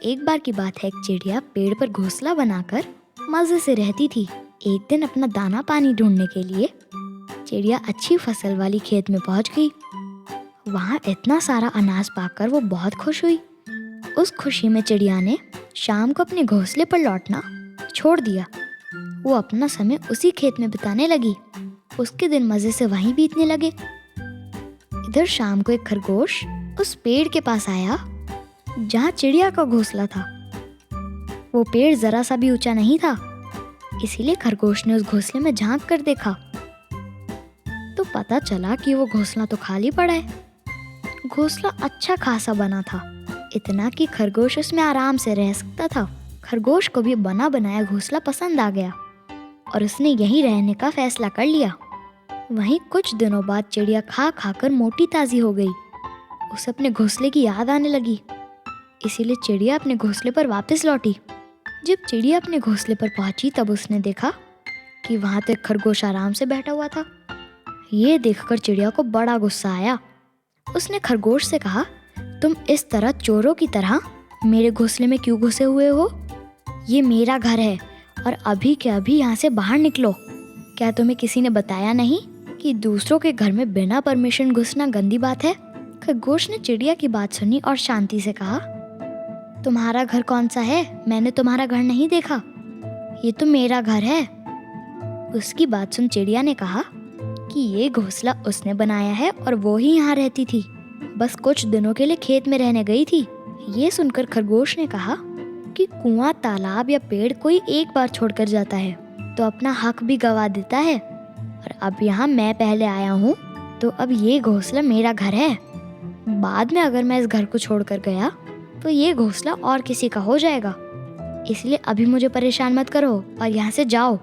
एक बार की बात है, एक चिड़िया पेड़ पर घोंसला बनाकर मजे से रहती थी। एक दिन अपना दाना पानी ढूंढने के लिए चिड़िया अच्छी फसल वाली खेत में पहुंच गई। वहां इतना सारा अनाज पाकर वो बहुत खुश हुई। उस खुशी में चिड़िया ने शाम को अपने घोंसले पर लौटना छोड़ दिया। वो अपना समय उसी खेत में बिताने लगी। उसके दिन मजे से वहीं बीतने लगे। इधर शाम को एक खरगोश उस पेड़ के पास आया जहाँ चिड़िया का घोंसला था। वो पेड़ जरा सा भी ऊंचा नहीं था, इसीलिए खरगोश ने उस घोंसले में झांक कर देखा तो पता चला कि वो घोंसला तो खाली पड़ा है। घोंसला अच्छा खासा बना था, इतना कि खरगोश उसमें आराम से रह सकता था। खरगोश को भी बना बनाया घोंसला पसंद आ गया और उसने यहीं रहने का फैसला कर लिया। वहीं कुछ दिनों बाद चिड़िया खा खाकर मोटी ताजी हो गई। उसे अपने घोंसले की याद आने लगी, इसीलिए चिड़िया अपने घोंसले पर वापस लौटी। जब चिड़िया अपने घोंसले पर पहुंची तब उसने देखा कि वहां तो एक खरगोश आराम से बैठा हुआ था। ये देखकर चिड़िया को बड़ा गुस्सा आया। उसने खरगोश से कहा, तुम इस तरह चोरों की तरह मेरे घोंसले में क्यों घुसे हुए हो? ये मेरा घर है और अभी के अभी यहाँ से बाहर निकलो। क्या तुम्हें किसी ने बताया नहीं कि दूसरों के घर में बिना परमिशन घुसना गंदी बात है? खरगोश ने चिड़िया की बात सुनी और शांति से कहा, तुम्हारा घर कौन सा है? मैंने तुम्हारा घर नहीं देखा, ये तो मेरा घर है। उसकी बात सुन चिड़िया ने कहा कि ये घोंसला उसने बनाया है और वो ही यहाँ रहती थी, बस कुछ दिनों के लिए खेत में रहने गई थी। ये सुनकर खरगोश ने कहा कि कुआं, तालाब या पेड़ कोई एक बार छोड़कर जाता है तो अपना हक भी गवा देता है, और अब यहाँ मैं पहले आया हूँ तो अब ये घोंसला मेरा घर है। बाद में अगर मैं इस घर को छोड़कर गया तो ये घोंसला और किसी का हो जाएगा, इसलिए अभी मुझे परेशान मत करो और यहाँ से जाओ।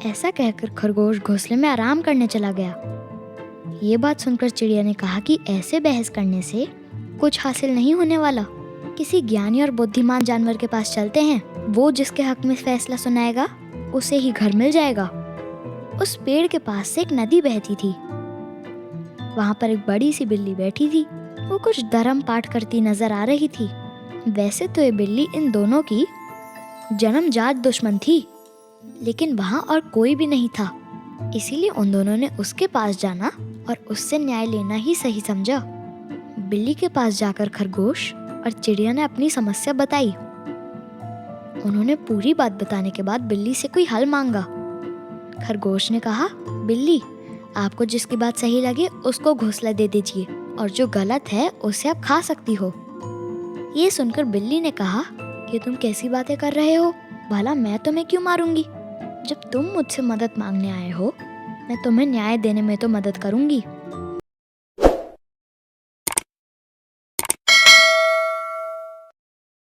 ऐसा कहकर खरगोश घोंसले में आराम करने चला गया। ये बात सुनकर चिड़िया ने कहा कि ऐसे बहस करने से कुछ हासिल नहीं होने वाला। किसी ज्ञानी और बुद्धिमान जानवर के पास चलते हैं, वो जिसके हक में फैसला सुनाएगा उसे ही घर मिल जाएगा। उस पेड़ के पास से एक नदी बहती थी। वहां पर एक बड़ी सी बिल्ली बैठी थी। वो कुछ धर्म पाठ करती नजर आ रही थी। वैसे तो ये बिल्ली इन दोनों की जन्मजात दुश्मन थी, लेकिन वहां और कोई भी नहीं था, इसीलिए उन दोनों ने उसके पास जाना और उससे न्याय लेना ही सही समझा। बिल्ली के पास जाकर खरगोश और चिड़िया ने अपनी समस्या बताई। उन्होंने पूरी बात बताने के बाद बिल्ली से कोई हल मांगा। खरगोश ने कहा, बिल्ली, आपको जिसकी बात सही लगे उसको घोंसला दे दीजिए और जो गलत है उसे आप खा सकती हो। ये सुनकर बिल्ली ने कहा कि तुम कैसी बातें कर रहे हो? भला मैं तुम्हें क्यों मारूंगी? जब तुम मुझसे मदद मांगने आए हो, मैं तुम्हें न्याय देने में तो मदद करूंगी।